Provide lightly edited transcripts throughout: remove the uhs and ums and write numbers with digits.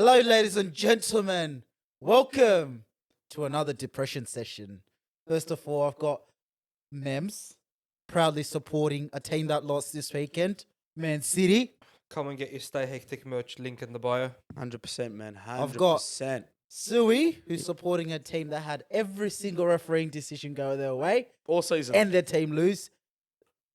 Hello, ladies and gentlemen. Welcome to another depression session. First of all, I've got Mems proudly supporting a team that lost this weekend, Man City. Come and get your Stay Hectic merch, link in the bio. 100%, man. 100%. I've got Sui, who's supporting a team that had every single refereeing decision go their way all season. and their team lose.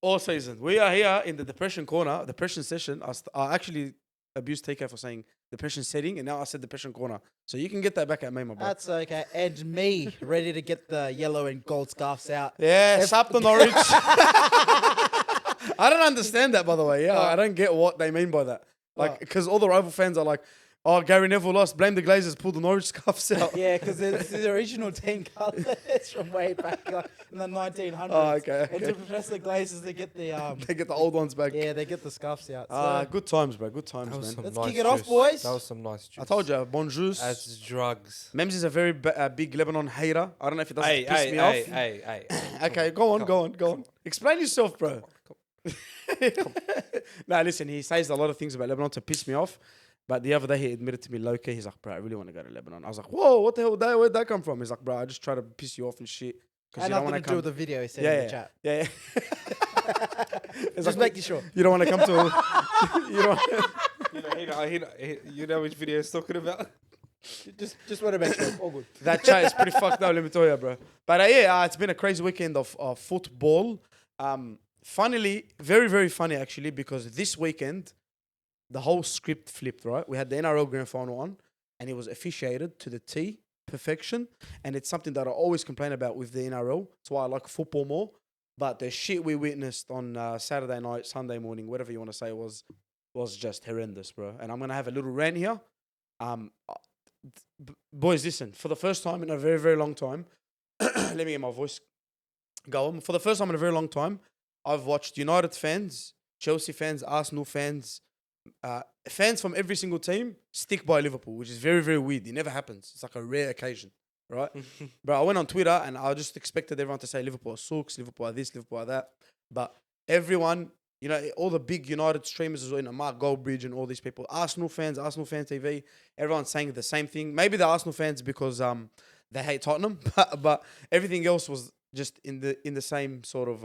All season. We are here in the depression corner, depression session. I actually abused TK for saying depression setting, and now I said depression corner. So you can get that back at me, my bro. That's okay. And me, ready to get the yellow and gold scarves out. Yeah, up the Norwich. I don't understand that, by the way. Yeah, I don't get what they mean by that. Like, because all the rival fans are like, oh, Gary Neville lost. Blame the Glazers. Pull the Norwich scarves out. Yeah, because it's the original team colours from way back in the 1900s. Oh, okay. And to protect the Glazers, they get the They get the old ones back. yeah, they get the scarves out. So Good times, bro. Good times, That was man. some let's nice kick it off, juice. boys. That was some nice juice. I told you, bonjour. As drugs. Mems is a very big Lebanon hater. I don't know if it doesn't Hey, piss hey, me hey, off. hey, hey. Okay, go on. Explain yourself, bro. Nah, listen, he says a lot of things about Lebanon to piss me off. But the other day he admitted to me low-key, he's like, bro, I really want to go to Lebanon. I was like, whoa, what the hell? Where'd that come from? He's like, bro, I just try to piss you off and shit. had nothing to do with the video he said in the chat. Yeah. Just making sure. You don't want to come to... You know which video he's talking about? Just want to make sure. All good. That chat is pretty fucked up, let me tell you, bro. But it's been a crazy weekend of football. Funnily, very, very funny, actually, because this weekend, the whole script flipped, right? We had the NRL Grand Final on, and it was officiated to the T, perfection. And it's something that I always complain about with the NRL. That's why I like football more. But the shit we witnessed on Saturday night, Sunday morning, whatever you want to say, was just horrendous, bro. And I'm going to have a little rant here. Boys, listen, for the first time in a very, very long time, let me get my voice going. For the first time in a very long time, I've watched United fans, Chelsea fans, Arsenal fans, fans from every single team stick by Liverpool, which is very, very weird. It never happens. It's like a rare occasion, right? But I went on Twitter and I just expected everyone to say Liverpool are sucks, Liverpool are this, Liverpool are that. But everyone, you know, all the big United streamers as well, you know, Mark Goldbridge and all these people, Arsenal fans TV, everyone's saying the same thing. Maybe the Arsenal fans because they hate Tottenham, but everything else was just in the same sort of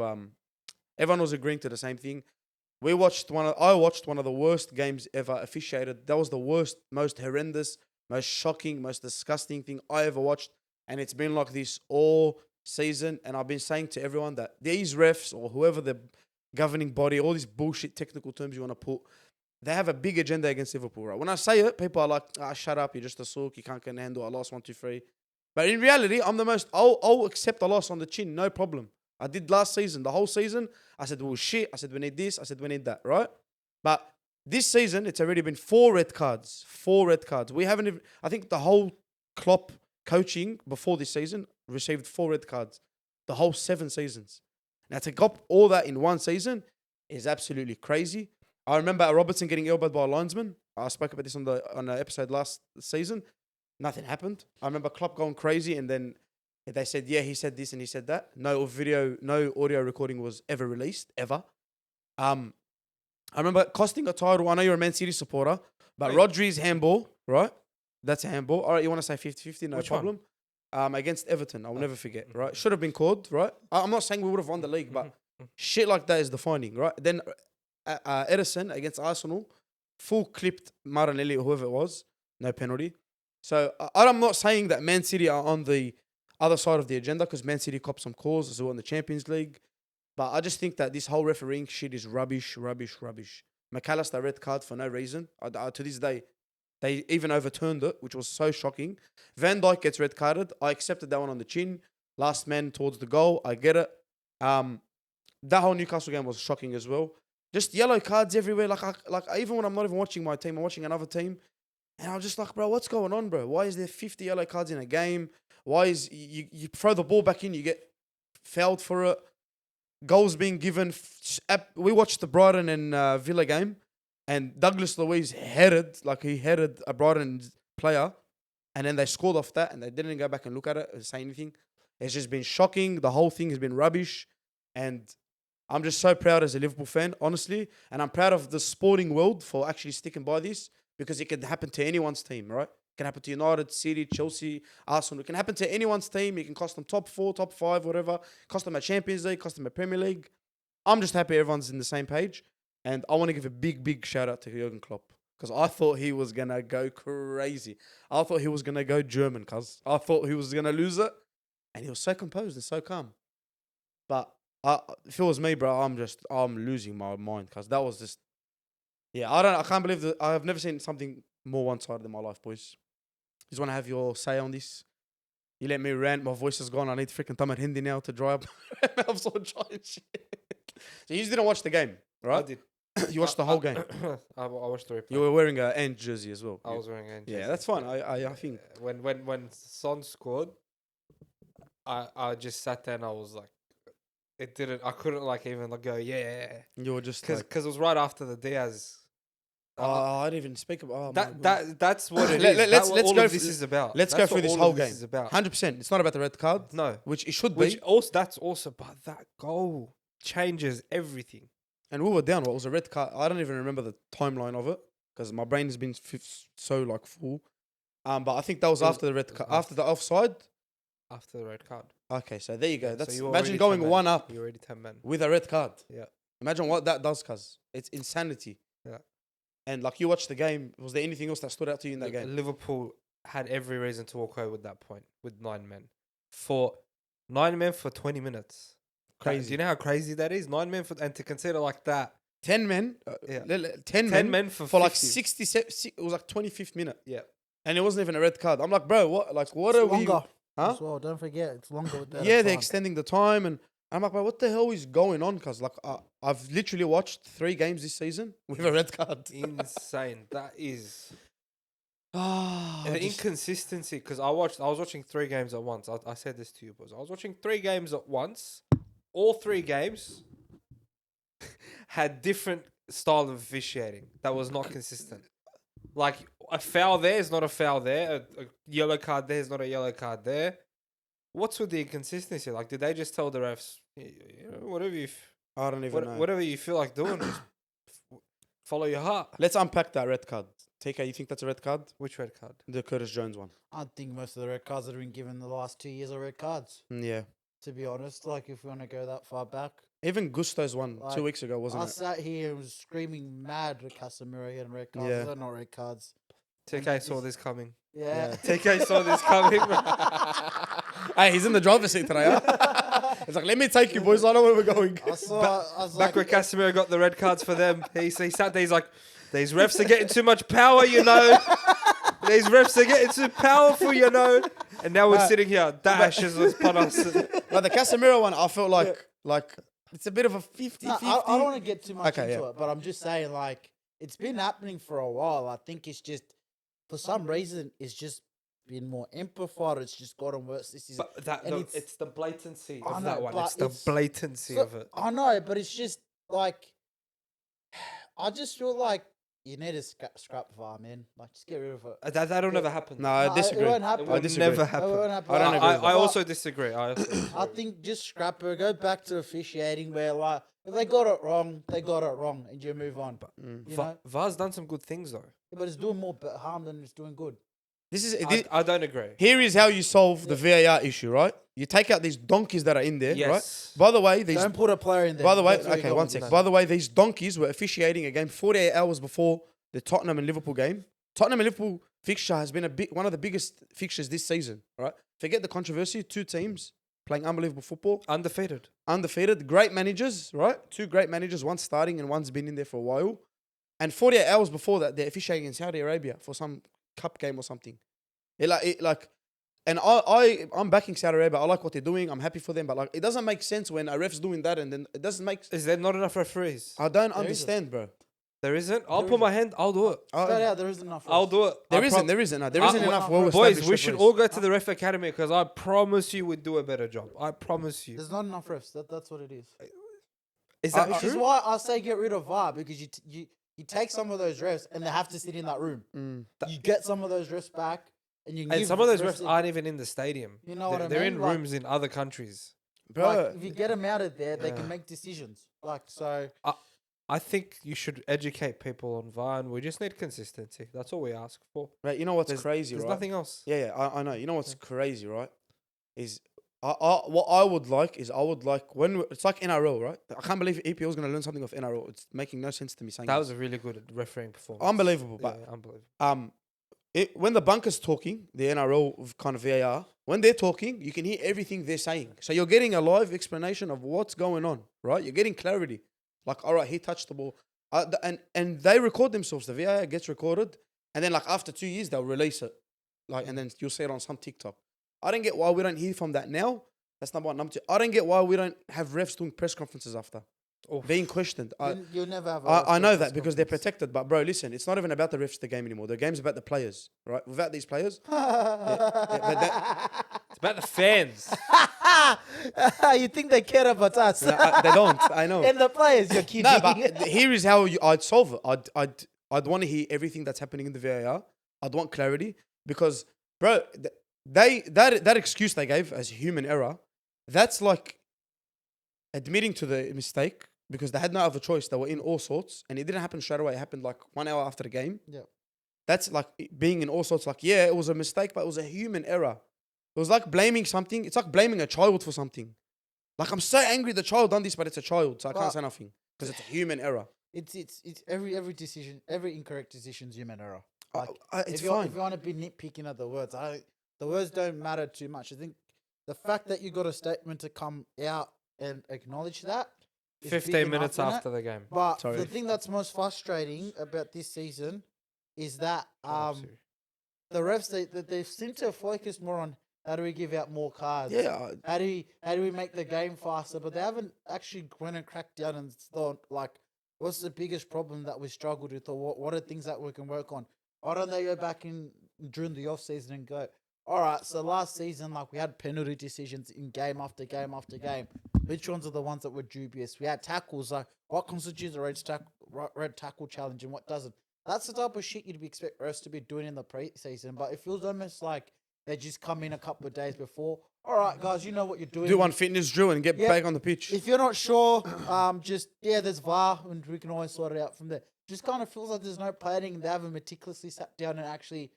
everyone was agreeing to the same thing. I watched one of the worst games ever officiated. That was the worst, most horrendous, most shocking, most disgusting thing I ever watched. And it's been like this all season. And I've been saying to everyone that these refs or whoever the governing body, all these bullshit technical terms you want to put, they have a big agenda against Liverpool, right? When I say it, people are like, shut up, you're just a sook, you can't handle, I lost 1, 2, 3. But in reality, I'm the most, I'll accept a loss on the chin, no problem. I did last season, the whole season. I said, well, shit. I said, we need this. I said, we need that, right? But this season, it's already been 4 red cards. 4 red cards. We haven't even, I think the whole Klopp coaching before this season received 4 red cards. The whole 7 seasons. Now, to go all that in one season is absolutely crazy. I remember Robertson getting elbowed by a linesman. I spoke about this on the episode last season. Nothing happened. I remember Klopp going crazy and then they said, yeah, he said this and he said that. No audio recording was ever released, ever. I remember costing a title. I know you're a Man City supporter, but Rodri's handball, right? That's a handball. All right, you want to say 50-50? No problem. Against Everton, I'll never forget, right? Should have been called, right? I'm not saying we would have won the league, but shit like that is defining, right? Then Edison against Arsenal, full clipped Martinelli or whoever it was, no penalty. So I'm not saying that Man City are on the other side of the agenda because Man City copped some calls as well in the Champions League. But I just think that this whole refereeing shit is rubbish. McAllister red card for no reason. To this day, they even overturned it, which was so shocking. Van Dijk gets red carded. I accepted that one on the chin. Last man towards the goal. I get it. That whole Newcastle game was shocking as well. Just yellow cards everywhere. Like even when I'm not even watching my team, I'm watching another team. And I'm just like, bro, what's going on, bro? Why is there 50 yellow cards in a game? Why is you throw the ball back in, you get fouled for it? Goals being given. We watched the Brighton and Villa game, and Douglas Luiz headed a Brighton player, and then they scored off that, and they didn't go back and look at it or say anything. It's just been shocking. The whole thing has been rubbish, and I'm just so proud as a Liverpool fan, honestly, and I'm proud of the sporting world for actually sticking by this. because it can happen to anyone's team, right? It can happen to United, City, Chelsea, Arsenal. It can happen to anyone's team. It can cost them top 4, top 5, whatever. Cost them a Champions League, cost them a Premier League. I'm just happy everyone's in the same page. And I want to give a big shout out to Jurgen Klopp. Because I thought he was going to go crazy. I thought he was going to go German, cuz. I thought he was going to lose it. And he was so composed and so calm. But if it was me, bro, I'm losing my mind. Because that was just... Yeah, I can't believe that. I've never seen something more one-sided in my life, boys. You just want to have your say on this? You let me rant. My voice is gone. I need freaking Tamar Hindi now to dry up. I'm so dry and shit. So you didn't watch the game, right? I did. You watched the whole game. I watched the replay. You were wearing an End jersey as well. I was wearing an Yeah, that's fine. I think. When Son scored, I just sat there and I was like, I couldn't like even like go yeah, You were just because it was right after the Diaz. I didn't even speak about That's what it Let- is. let's That's what go all of through- this is about. Let's go That's through what this all whole of game. is about. 100%. It's not about the red card, No, which it should which be. also that's also, but that goal changes everything. And we were down. What was a red card? I don't even remember the timeline of it because my brain has been so like full. But I think that was It was- after the red it was card, after. after the offside. After the red card. Okay, so there you go. So That's you were imagine already going 10 men. one up You're already 10 men. with a red card. Yeah. Imagine what that does, cuz it's insanity. Yeah. And like you watched the game, was there anything else that stood out to you in that game? Liverpool had every reason to walk away with that point with 9 men. For 9 men for 20 minutes. Crazy. Do you know how crazy that is? 9 men and to consider like that. 10 men. Yeah. 10 10 men men for like 50. 67. It was like 25th minute, Yeah. and it wasn't even a red card. I'm like, bro, what? Like, what It's are we? longer Huh? as well. Don't forget, it's longer with that. Yeah, they're extending the time, and I'm like, bro, what the hell is going on? Cause like I've literally watched 3 games this season with a red card. Insane. That is. Ah, And the inconsistency, because I was watching 3 games at once. I said this to you, boys. I was watching 3 games at once. All 3 games had different style of officiating that was not consistent. Like a foul there is not a foul there. A yellow card there is not a yellow card there. What's with the inconsistency? Like, did they just tell the refs, whatever I don't even know. whatever you feel like doing, just follow your heart? Let's unpack that red card. TK, you think that's a red card? Which red card? The Curtis Jones one. I think most of the red cards that have been given the last 2 years are red cards. Yeah. To be honest, like if we want to go that far back, Even Gusto's one Like, 2 weeks ago, wasn't I it? sat here and was screaming mad at Casemiro getting red cards. Yeah. They're not red cards. TK saw this coming. Yeah. TK saw this coming. Hey, he's in the driver's seat today, huh? It's like, let me take you, boys. I know where we're going. I was Back like, when Casemiro got the red cards for them, he sat there, he's like, these refs are getting too much power, you know. These refs are getting too powerful, you know. And now we're sitting here, dashes upon us. But the Casemiro one, I felt like it's a bit of a 50-50. no, I don't want to get too much Okay, into yeah. it, but I'm just saying, like, it's been happening for a while. I think it's just, for some reason, it's just been more amplified. It's just gotten worse this season. But that, And it's the blatancy I of know, that one. but It's the it's- blatancy So- of it. I know, but it's just like, I just feel like you need to scrap VAR, man. Like, just get rid of it. That'll never happen. No, I No, disagree. It won't happen. It will disagree. never It happen. won't happen. I don't agree with I that. also disagree. I think just scrap it. Go back to officiating where, like, if they got it wrong, they got it wrong, and you move on. You know? VAR's done some good things, though. But it's doing more harm than it's doing good. This is I don't agree. here is how you solve the VAR issue, right? You take out these donkeys that are in there, Yes. right? By the way, these Don't put a player in there. by the way, That's where you're okay, going one with sec. this. By the way, these donkeys were officiating a game 48 hours before the Tottenham and Liverpool game. Tottenham and Liverpool fixture has been one of the biggest fixtures this season, right? Forget the controversy. 2 teams playing unbelievable football, Undefeated. undefeated, great managers, right? 2 great managers, one starting and one's been in there for a while. And 48 hours before that, they're officiating in Saudi Arabia for some cup game or something. And I'm backing Saudi Arabia. I like what they're doing. I'm happy for them. But like, it doesn't make sense when a ref's doing that, and then it doesn't make. Is there not enough referees? I don't isn't. understand, bro. There isn't. I'll There put my hand. I'll do it. Straight out, there isn't enough. I'll do it. There I isn't. prom- There isn't. No, there I- isn't enough. Boys, Well-established Boys, we should referees. all go to the ref academy because I promise you we'd do a better job. I promise you. There's not enough refs. That's what it is. Is that Which is true? why I say get rid of VAR, because you take some of those refs and they have to sit in that room. You get some of those refs back, and you can And give some of those refs refs aren't even in the stadium. You know what I They're mean? in Like- rooms in other countries. Bro, like, if you get them out of there, they Yeah. can make decisions. Like, so I think you should educate people on VAR, and we just need consistency. That's all we ask for. Right, you know what's There's, crazy, there's right? nothing else. Yeah, I know. You know what's crazy, right? Is what I would like is it's like NRL, right? I can't believe EPL is going to learn something of NRL. It's making no sense to me saying That this. was a really good refereeing performance. Unbelievable, Yeah, but unbelievable. when the bunker's talking, the NRL kind of VAR, when they're talking, you can hear everything they're saying. So you're getting a live explanation of what's going on, right? You're getting clarity. Like, all right, he touched the ball. And they record themselves. The VAR gets recorded. And then, like, after 2 years, they'll release it. Like, and then you'll see it on some TikTok. I don't get why we don't hear from that now. That's number one. Number two, I don't get why we don't have refs doing press conferences after. Oof. Being questioned. You'll never have. I know that because they're protected. But, bro, listen, it's not even about the refs, the game anymore. The game's about the players, right? Without these players. It's about the fans. You think they care about us? They don't. I know. And the players, you're kidding. No, but here is how I'd solve it. I'd want to hear everything that's happening in the VAR. I'd want clarity because, bro, that excuse they gave as human error, that's like admitting to the mistake because they had no other choice. They were in all sorts, and it didn't happen straight away. It happened like 1 hour after the game. Yeah. That's like being in all sorts. Like, yeah, it was a mistake, but it was a human error. It was like blaming something. It's like blaming a child for something. Like, I'm so angry the child done this, but it's a child, so I can't say nothing because it's a human error. It's every decision, every incorrect decision is human error. Like, It's if fine. you want to be nitpicking at the words, the words don't matter too much. I think the fact that you got a statement to come out and acknowledge that is big 15 enough, minutes innit? after the game. But Sorry. the thing that's most frustrating about this season is that the refs they seem to focus more on how do we give out more cards. Yeah. How do we make the game faster? But they haven't actually went and cracked down and thought like, what's the biggest problem that we struggled with, or what are things that we can work on? Why don't they go back in during the off season and go, all right, so last season like we had penalty decisions in game after game after game. Which ones are the ones that were dubious? We had tackles, like what constitutes a red tackle challenge and what doesn't. That's the type of shit you'd expect refs to be doing in the preseason, but it feels almost like they just come in a couple of days before. All right, guys, you know what you're doing. Do one fitness drill and get back on the pitch. If you're not sure, there's VAR and we can always sort it out from there. Just kind of feels like there's no planning. They haven't meticulously sat down and actually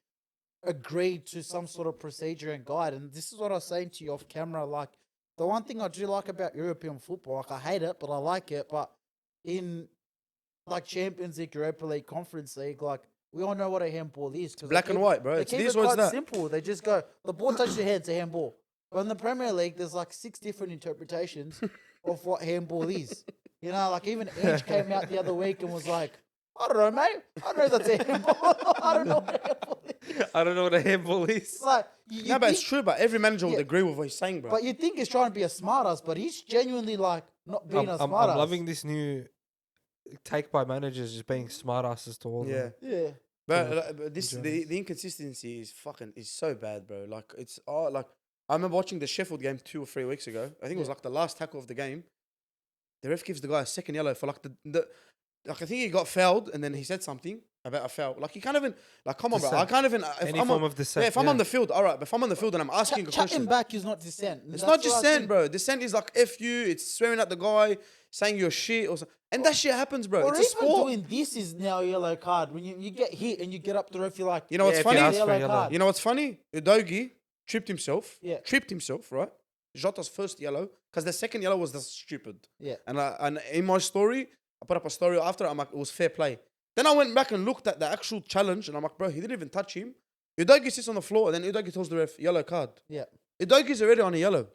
agreed to some sort of procedure and guide. And this is what I was saying to you off camera. Like, the one thing I do like about European football, like I hate it, but I like it. But in like Champions League, Europa League, Conference League, like we all know what a handball is. Black and white, bro. They It's keep this it one's quite that. simple. They just go, the ball touches your hand, it's a handball. But in the Premier League, there's like 6 different interpretations of what handball is. You know, like even Edge came out the other week and was like, I don't know, mate. I don't know if that's a handball. I don't know what a handball is. I don't know what a handball is. It's like, you No, but think, it's true. But every manager would Yeah. agree with what he's saying, bro. but you think he's trying to be a smartass, but he's genuinely like not being a I'm smartass. loving this new take by managers just being smartasses to all yeah. them. Yeah. But this Jonas. the inconsistency is so bad, bro. Like it's like I remember watching the Sheffield game 2 or 3 weeks ago. I think it was like the last tackle of the game. The ref gives the guy a second yellow for like the like I think he got fouled and then he said something about a foul. Like you can't even like come on, bro. I Dissent. can't even Any I'm form on, of dissent. if I'm on the field, all right. But if I'm on the field and I'm asking a Chatting question, back is not dissent. it's not dissent, bro. Dissent is like F you. It's swearing at the guy, saying you're shit or something. And that shit happens, bro. Or It's a even sport. doing this is now a yellow card. When you get hit and you get up the ref, you're like, You know what's if you funny? ask for a Yellow yellow. card. You know what's funny? Udogi tripped himself. Yeah. Tripped himself, right? Jota's first yellow. Because the second yellow was the stupid. Yeah. And in my story, I put up a story after. I'm like, it was fair play. Then I went back and looked at the actual challenge. And I'm like, bro, he didn't even touch him. Udogi sits on the floor. And then Udogi tells the ref, yellow card. Yeah. Udogi's already on a yellow.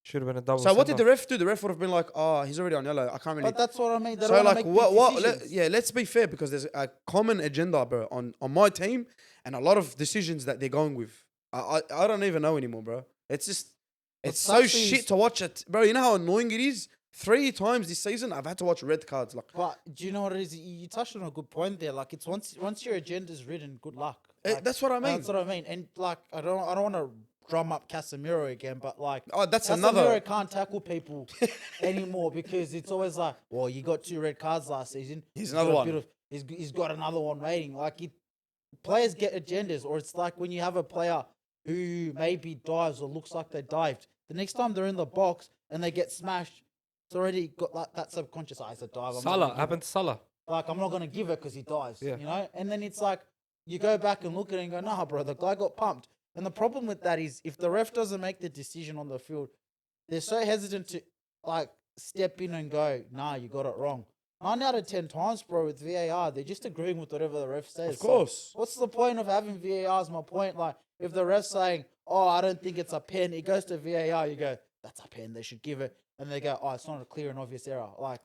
Should have been a double. So what did send-off. the ref do? The ref would have been like, oh, he's already on yellow. I can't really... But that's what I mean. They So don't like make what big decisions. let's be fair because there's a common agenda, bro, on my team and a lot of decisions that they're going with. I don't even know anymore, bro. It's just it's so sucks is- shit to watch it, bro. You know how annoying it is. 3 times this season I've had to watch red cards. Like But do you know what it is? You touched on a good point there. Like it's once your agenda's written, good luck. Like, that's what I mean. That's what I mean. And like I don't want to drum up Casemiro again, but like Oh, that's Casemiro another. can't tackle people anymore because it's always like, well, you got 2 red cards last season. Here's got another a one. bit of- he's got another one waiting. Like players get agendas, or it's like when you have a player who maybe dives or looks like they dived. The next time they're in the box and they get smashed, It's already got like that subconscious. It's a dive. I'm not Salah gonna give happened it. to Salah. Like I'm not gonna give it because he dives. Yeah. You know. And then it's like you go back and look at it and go, nah, bro, the guy got pumped. And the problem with that is if the ref doesn't make the decision on the field, they're so hesitant to like step in and go, nah, you got it wrong. 9 out of 10 times, bro, with VAR, they're just agreeing with whatever the ref says. Of course. So what's the point of having VAR? Is my point. Like, if the ref's saying, oh, I don't think it's a pen, it goes to VAR, you go, that's a pen, they should give it. And they go, oh, it's not a clear and obvious error. Like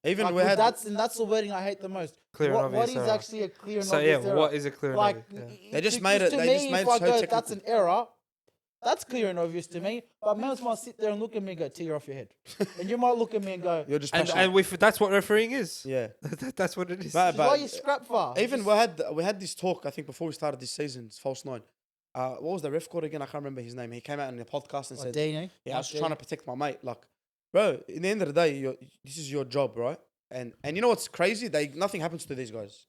Even like we had that's the wording I hate the most. Clear and What obvious is error. actually a clear and So obvious yeah, error? what is a clear and Like, obvious? Yeah. They just because made it- to they me, just made if it I so go, technical. that's an error. That's clear and obvious to me. But members might sit there and look at me and go, tear off your head. And you might look at me and go, you're just And passionate. that's what refereeing is. Yeah. That's what it is. But- this is why you scrap far. Even we had this talk, I think, before we started this season, it's false 9. What was the ref called again? I can't remember his name. He came out in the podcast and said, Dino, yeah, I was trying to protect my mate. Like, bro, in the end of the day, this is your job, right? And you know what's crazy? Nothing happens to these guys.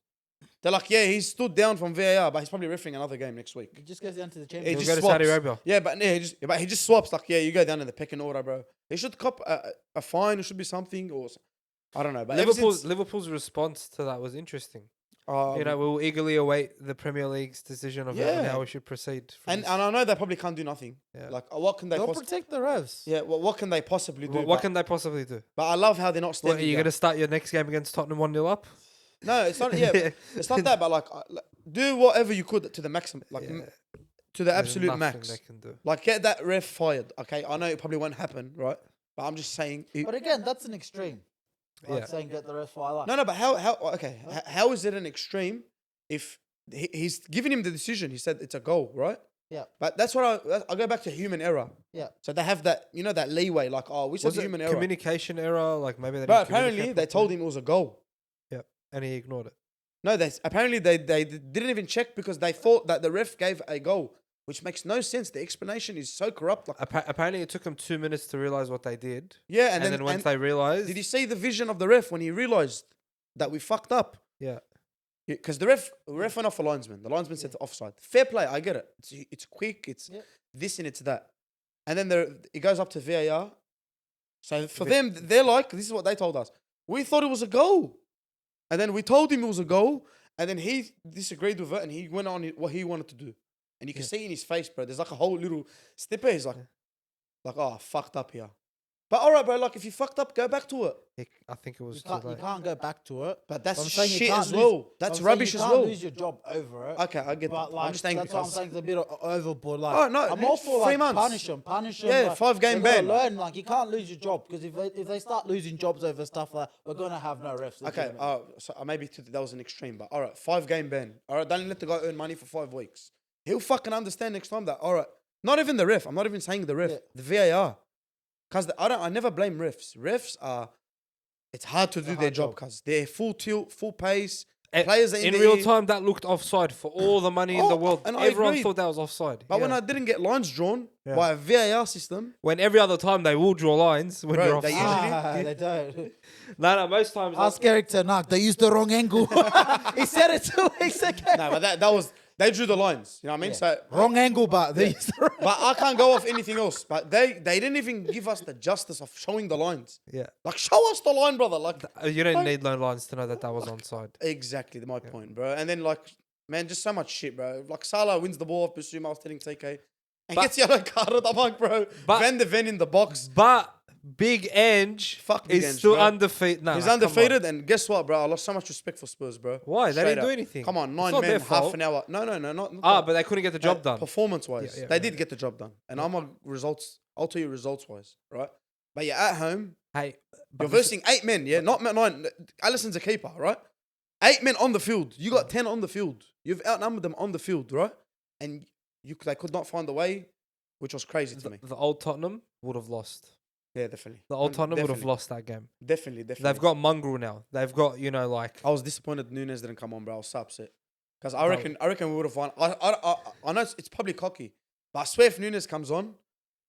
They're like, yeah, he's stood down from VAR, but he's probably refereeing another game next week. It just goes down to the He championship. He'll just go to Saudi swaps. Arabia. Yeah, but he just swaps. Like, yeah, you go down in the pecking order, bro. He should cop a fine. It should be something, or I don't know. But Liverpool's response to that was interesting. we'll We'll eagerly await the Premier League's decision of Yeah. how we should proceed. from and this. I know they probably can't do nothing. Yeah. Like, what can they They'll possibly? protect the refs. Yeah, what can they possibly do? What can they possibly do? But I love how they're not What, standing. are you there. going to start your next game against Tottenham 1-0 up? No, it's not. Yeah, it's not that. But like, do whatever you could to the maximum, like Yeah. to the There's absolute nothing max. they can do. Like, get that ref fired. Okay, I know it probably won't happen, right? But I'm just saying. But again, that's an extreme. Like Yeah. saying get the refs fire. Like, No, but how is it an extreme if he's giving him the decision? He said it's a goal, right? Yeah. But that's what I go back to human error. Yeah. So they have that, that leeway. Like, oh, we said Was it human error. communication error? Like maybe they But didn't apparently communicate they told properly? him it was a goal. Yeah, and he ignored it. No, apparently they didn't even check because they thought that the ref gave a goal, which makes no sense. The explanation is so corrupt. Like, Apparently, it took them 2 minutes to realize what they did. yeah, And, then once and they realized, did you see the vision of the ref when he realized that we fucked up? yeah, Because the ref went off a linesman. The linesman said offside. Fair play, I get it. It's quick. It's Yeah. this and it's that. And then it goes up to VAR. So for them, they're like, this is what they told us. We thought it was a goal. And then we told him it was a goal. And then he disagreed with it and he went on what he wanted to do. And you can see in his face, bro, there's like a whole little snipper. He's like, oh, fucked up here. But all right, bro, like if you fucked up, go back to it. I think it was you too can't, late. go back to it. But that's I'm saying you shit can't as lose- well. That's I'm saying rubbish you as can't well. lose your job over it. Okay, I get But that. like, I'm just saying that's what I'm because saying. It's a bit overboard. Like, Oh, no, I'm all for 3 like months. punish them. Yeah, like, 5-game they gotta ban. Learn, like, you can't lose your job because if they start losing jobs over stuff like, we're gonna have no refs. Okay, legitimately. so maybe that was an extreme, but all right, 5-game ban. All right, don't let the guy earn money for 5 weeks. He'll fucking understand next time that, all right, not even the ref. I'm not even saying the ref, Yeah. the VAR. Because I never blame refs. Refs are, it's hard to do their hard job job. because they're full tilt, full pace. Eh, Players are in in the real air. time, that looked offside for all the money in the Oh, world. and I Everyone agreed. thought that was offside. But when Yeah. I didn't get lines drawn Yeah. by a VAR system, When every other time they will draw lines when Bro, you're they offside. usually- they don't. No, most times. Ask Eric Tanaka. They used the wrong angle. He said it 2 weeks ago. no, but that was, they drew the lines. You know what I mean? Yeah. So, Wrong angle, but they used the wrong. but I can't go off anything else. But they didn't even give us the justice of showing the lines. Yeah. Like, show us the line, brother. Like, You don't need no lines to know that was onside. exactly my point, bro. And then, like, man, just so much shit, bro. Like, Salah wins the ball off Basuma. I was telling TK. And But- gets yellow carded. I'm like, bro, But- Van de Ven in the box. But Big Ange Fuck Big is Ange, still bro. undefeated. No, He's come on. undefeated. And guess what, bro? I lost so much respect for Spurs, bro. Why? They Straight didn't do up. anything. Come on, It's 9 not men, their half fault. an hour. No, not But they couldn't get the job done. Performance-wise, Yeah, they yeah. did get the job done. And I'm on results. I'll tell you results-wise, right? But you're at home. Hey, You're versing 8 men, yeah? Not 9. Alisson's a keeper, right? 8 men on the field. You got 10 on the field. You've outnumbered them on the field, right? And they could not find a way, which was crazy to me. the old Tottenham would have lost. Yeah, definitely. The old Tottenham would have Definitely. lost that game. Definitely. They've got Mongrel now. They've got, like... I was disappointed Nunes didn't come on, bro. I was so upset. Because I reckon we would have won. I know it's probably cocky, but I swear if Nunes comes on,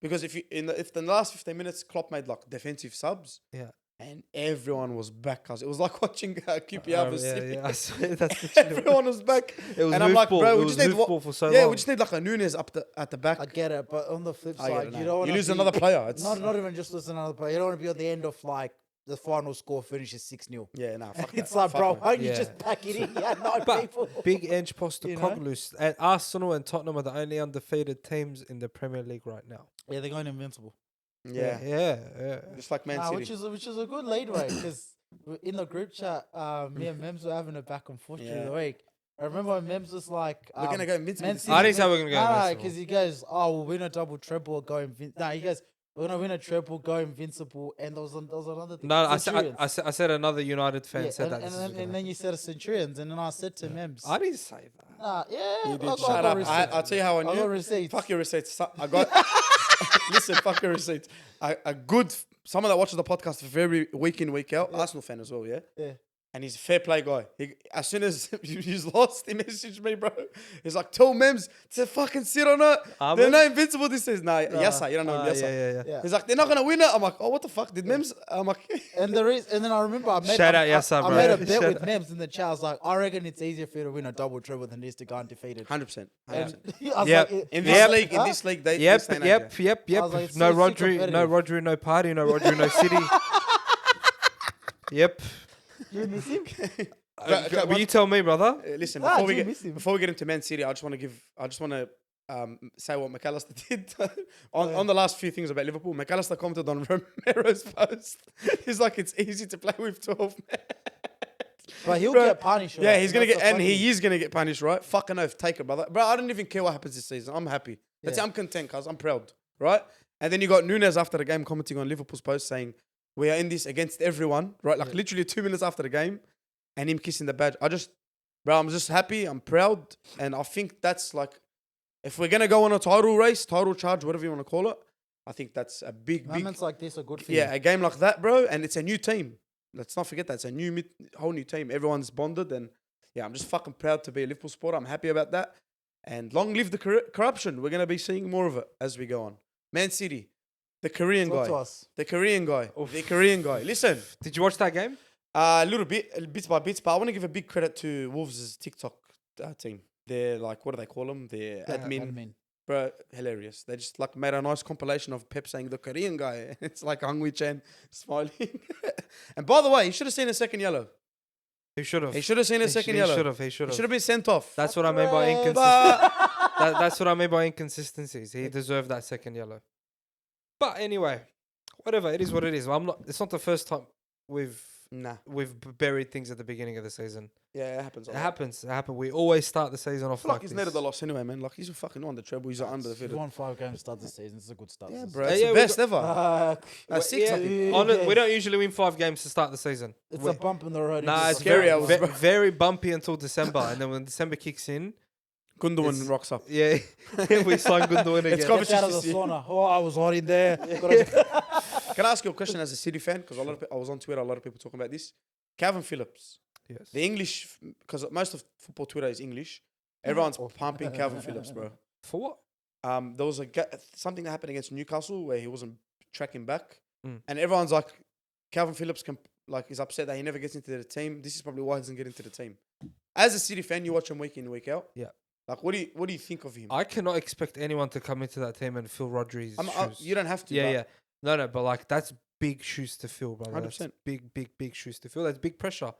because if the last 15 minutes Klopp made like defensive subs, Yeah. and everyone was back. Cause it was like watching QPR versus City. yeah, I swear that's literally Everyone was back. It was and I'm like, hoofball. bro, It we was just need hoofball for so yeah, long. we just need like a Nunes up at the back. I get it, but on the flip I get side, it you now. don't want You to lose another player. It's not even just lose another player. You don't want to be at the end of like the final score finishes 6-0. yeah, nah, fuck It's that. like, Fuck bro, no. why don't you Yeah. just pack it in? Yeah, nine But people. Big Ange You know? Postecoglou and Arsenal and Tottenham are the only undefeated teams in the Premier League right now. Yeah, they're going invincible. Yeah, yeah. just like Man Nah, City. which is a good lead way because in the group chat, me and Mems were having a back and forth through Yeah. the week. I remember when Mems was like, We're gonna go invincible. Man this City- I season. didn't say we're gonna go Nah, invincible. because he goes, "Oh, we'll win a double treble, or go invincible." Nah, he goes, "We're gonna win a treble, go invincible." And there was another thing. No, Centurions. I said another United fan Yeah, said that. and, this and, is then, gonna and then you said a Centurions, and then I said to Mems, happen. I didn't say that. "Nah, yeah, You I did. got Shut up. receipts. I'll tell you how I I got knew. receipts. Fuck your receipts. I got. Listen, fuck your receipts. A good someone that watches the podcast very week in week out. Arsenal fan as well, yeah. Yeah. And he's a fair play guy. As soon as he's lost, he messaged me, bro. He's like, tell Mems to fucking sit on it. Are They're we? not invincible. This is nah, yes, sir. You don't know him, yes, sir. Yeah. Yeah. He's like, they're not gonna win it. I'm like, oh, what the fuck? Did Mems? I'm like, And then I remember I made Shout out I Yasser, bro. made a bet Shout with Mems in the chat. I was like, I reckon it's easier for you to win a double treble than it is to go undefeated. 100%. And 100%. I was Yep. like, In I this was league, like, in this league, they Yep. this ain't no game. I was like, it's No so Rodri, no competitive. Rodri, no party, no Rodri, no City. Yep. You miss him? But you tell me, brother. Listen, Ah, before we do get miss him. before we get into Man City, I just want to say what McAllister did on the last few things about Liverpool. McAllister commented on Romero's post. He's like, it's easy to play with 12 men. But he'll Bro, get punished. Yeah, right? he's gonna That's get, the and funny he is gonna get punished, right? Fucking oath, take it, brother. Bro, I don't even care what happens this season. I'm happy. That's it, Yeah. I'm content, cause I'm proud, right? And then you got Nunes after the game commenting on Liverpool's post saying, "We are in this against everyone," right? Like literally 2 minutes after the game, and him kissing the badge. I'm just happy. I'm proud, and I think that's like, if we're gonna go on a title race, title charge, whatever you want to call it, I think that's a big, Moments like this are good for yeah, you. a game like that, bro, and it's a new team. Let's not forget that it's a whole new team. Everyone's bonded, and yeah, I'm just fucking proud to be a Liverpool supporter. I'm happy about that, and long live the corruption. We're gonna be seeing more of it as we go on. Man City, the Korean Talk to guy, us. the Korean guy, the Korean guy. Listen, Did you watch that game? a little bit, bits by bits, but I want to give a big credit to Wolves' TikTok team. They're like, what do they call them? They're admin. Bro, hilarious. They just like made a nice compilation of Pep saying the Korean guy. It's like Hungry Chan smiling. And by the way, he should have seen a second yellow. He should have. He should have seen a second yellow. He should He should have. have been sent off. That's what I mean by But- inconsistency. That's what I mean by inconsistencies. He deserved that second yellow. But anyway, whatever. It is what it is. It's not the first time we've Nah. buried things at the beginning of the season. Yeah, it happens. It happens. It happens. We always start the season off Like like he's this. netted the loss anyway, man. Like he's fucking won the treble. He's He's undefeated. won 5 games to start the season. It's a good start. Yeah, to the bro. season. It's Yeah, the we best ever. It's 6, I think. We don't usually win 5 games to start the season. a bump in the road. Nah, it's scary very, hours, bro. very bumpy until December, and then when December kicks in, Gundogan It's- rocks up. yeah, we sign Gundogan again. It's Get out of the Kovacic. sauna. Oh, I was hot in there. Can I ask you a question as a City fan? Because I was on Twitter, a lot of people talking about this. Calvin Phillips. Yes. The English, because most of football Twitter is English. Everyone's pumping Calvin Phillips, bro. For what? There was something that happened against Newcastle where he wasn't tracking back, Mm. and everyone's like, Calvin Phillips is upset that he never gets into the team. This is probably why he doesn't get into the team. As a City fan, you watch him week in, week out. Yeah. Like, what do you think of him? I cannot expect anyone to come into that team and fill Rodri's shoes. You don't have to. yeah, but yeah. No, but like that's big shoes to fill, brother. 100%. That's big shoes to fill. That's big pressure.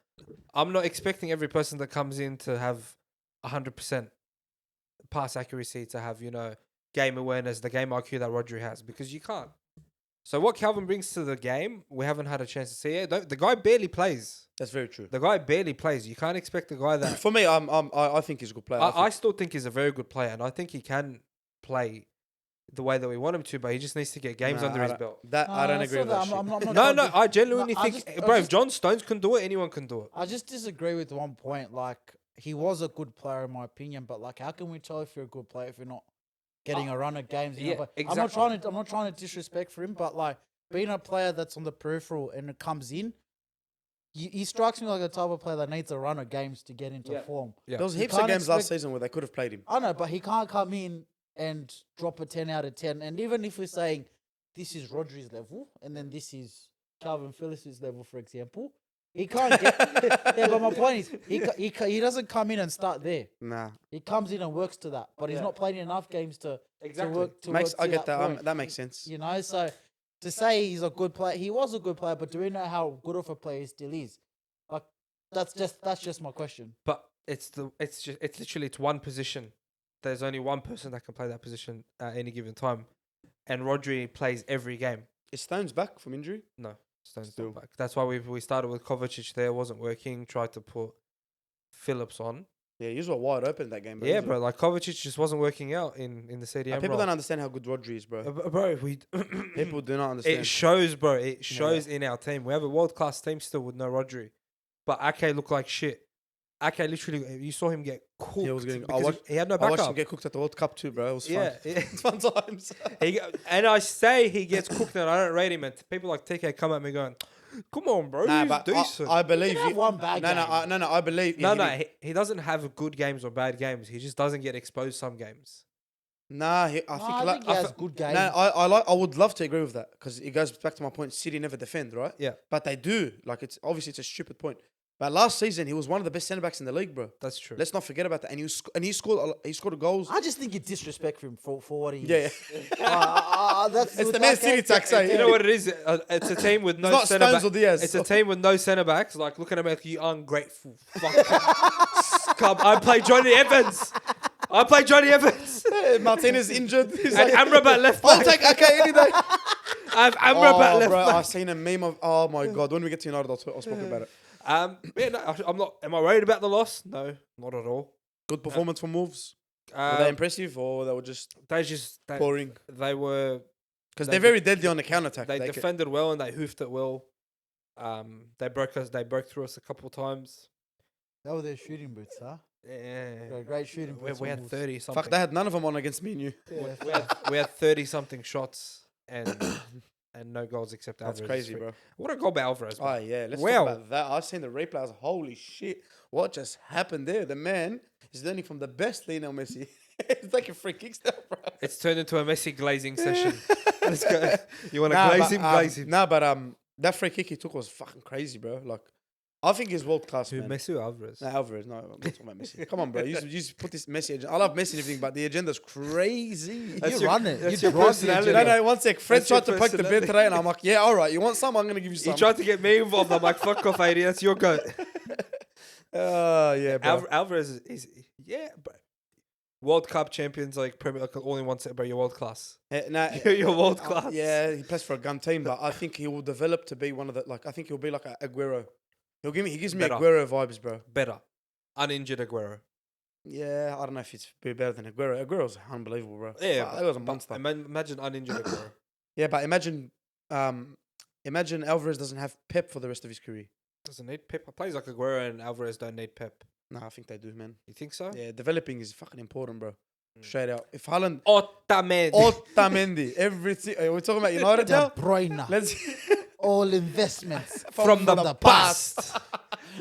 I'm not expecting every person that comes in to have 100% pass accuracy, to have, game awareness, the game IQ that Rodri has, because you can't. So what Calvin brings to the game, we haven't had a chance to see it. The guy barely plays. That's very true. The guy barely plays. You can't expect the guy that. For me, I think he's a good player. I still think he's a very good player, and I think he can play the way that we want him to, but he just needs to get games under his belt. I don't agree with that shit. No, I genuinely No, I think, just- bro, I if just- John Stones can do it, anyone can do it. I just disagree with one point. Like, he was a good player in my opinion, but like, how can we tell if you're a good player if you're not getting a run of games? yeah, But exactly. I'm not trying to disrespect for him, but like, being a player that's on the peripheral and it comes in, he strikes me like a type of player that needs a run of games to get into form. Yeah. There was You heaps of can't games last expect- season where they could have played him. I know, but he can't come in and drop a 10 out of 10. And even if we're saying this is Rodri's level and then this is Calvin Phillips' level, for example. He can't get. Yeah, but my point is, he doesn't come in and start there. Nah. He comes in and works to that, but he's not playing enough games to work. I get that. Point. That makes sense. You know, so to say he's a good player, he was a good player, but do we know how good of a player he still is? Like, that's just my question. But it's literally one position. There's only one person that can play that position at any given time, and Rodri plays every game. Is Stones back from injury? No, Stone's Still. not back. That's why we started with Kovacic there. Wasn't working. Tried to put Phillips on. Yeah, you were wide open that game. Yeah, bro. Like Kovacic just wasn't working out in the CDM. People don't understand how good Rodri is, bro. Bro, People do not understand. It shows, bro. It shows in our team. We have a world-class team still with no Rodri. But Ake looked like shit. Ake literally, you saw him get cooked. He had no I watched backup. him get cooked at the World Cup too, bro. It was fun. Yeah, It's fun times. And I say he gets cooked and I don't rate him. And people like TK come at me going, come on, bro. Nah, He's but decent. I believe He did have you. one bad game. No, I believe. He doesn't have good games or bad games. He just doesn't get exposed some games. Nah, I think he has good games. No, I would love to agree with that because it goes back to my point. City never defend, right? Yeah. But they do. Like it's obviously it's a stupid point. But last season he was one of the best centre backs in the league, bro. That's true. Let's not forget about that. And he scored goals. I just think it's disrespect for him for what he Yeah, yeah. It's the Man City tax. You know what it is? It's a team with no not centre Stones or backs. Diaz. It's a team with no centre backs. Like, look at him like, you ungrateful fuck. Come, I play Johnny Evans. Martinez injured. He's And Amrabat left I'll back. take Ake any day. I have Amrabat left bro, back. I've seen a meme of. Oh my god! When we get to United, I'll speak about it. Yeah, no, I'm not. Am I worried about the loss? No, not at all. Good performance from Wolves. Were they impressive or they were just They boring? They were. Because they they're very deadly on the counter attack. They defended well and they hoofed it well. They broke through us a couple of times. That was their shooting boots, huh? Yeah, Great shooting boots. we had Wolves. 30 something. Fuck, they had none of them on against me and you. Yeah. We had 30 something shots and no goals except That's Alvarez. crazy, bro. What a goal by Alvarez. Oh yeah, let's Wow. talk about that. I've seen the replay. I was, holy shit, what just happened there? The man is learning from the best Lionel Messi. He's taking free kicks now, bro. It's turned into a Messi glazing session. Let's go. You want to glaze him? Glaze him. Nah, but that free kick he took was fucking crazy, bro. Like, I think he's world class, Who, man. Messi or Alvarez? Nah, Alvarez. No, I'm not talking about Messi. Come on, bro. You just put this Messi agenda. I love Messi and everything, but the agenda's crazy. That's You your- run it. that's You your run the personality. agenda. No, 1 sec. Fred That's your tried to poke the bed personality. today, and I'm like, yeah, all right. You want some? I'm going to give you some. He tried to get me involved. I'm like, fuck off, 80. That's your goat. Yeah, bro. Alvarez but World Cup champions, like Premier, like all in one set, bro. You're world class. Nah, You're world class. yeah, he plays for a gun team, but I think he will develop to be one of the, like, I think he'll be like a Aguero. He gives me Better. Aguero vibes, bro. Better, uninjured Aguero. Yeah, I don't know if it's be better than Aguero. Aguero's unbelievable, bro. Yeah, Fuck, that was a monster. Imagine uninjured Aguero. Yeah, but imagine Alvarez doesn't have Pep for the rest of his career. Doesn't need Pep. Players like Aguero and Alvarez don't need Pep. No, I think they do, man. You think so? Yeah, developing is fucking important, bro. Straight out. If Haaland, Otamendi. everything. We're talking about United De now. Bruyne. Let's. All investments From the past.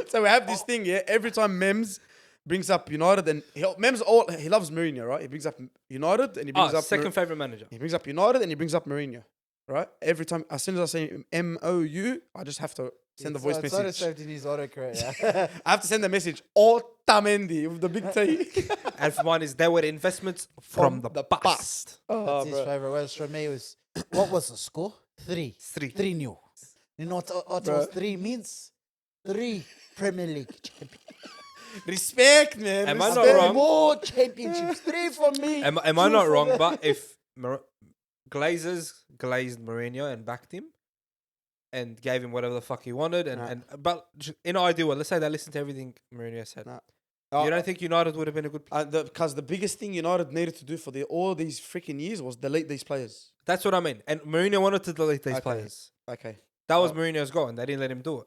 So we have this thing, yeah. Every time Mems brings up United, and he loves Mourinho, right? He brings up United, and he brings up second favorite manager. He brings up United, and he brings up Mourinho, right? Every time, as soon as I say MOU, I just have to send the voice It's auto message. saved in his autocorrect. Yeah. I have to send the message Otamendi with the big T. And for mine is they were investments from the past. Oh, That's his favorite. Whereas for me was, what was the score? 3. 3-0. You know what 3 means? 3 Premier League champions. Respect, man. Am I not respect. wrong? More championships. 3 for me. Am I 2 not for wrong? them. But if Glazers glazed Mourinho and backed him and gave him whatever the fuck he wanted, but in an ideal world, let's say they listened to everything Mourinho said. Nah. You don't think United would have been a good? Because the biggest thing United needed to do for all these freaking years was delete these players. That's what I mean. And Mourinho wanted to delete these Okay. players. Okay. That was Mourinho's goal, and they didn't let him do it.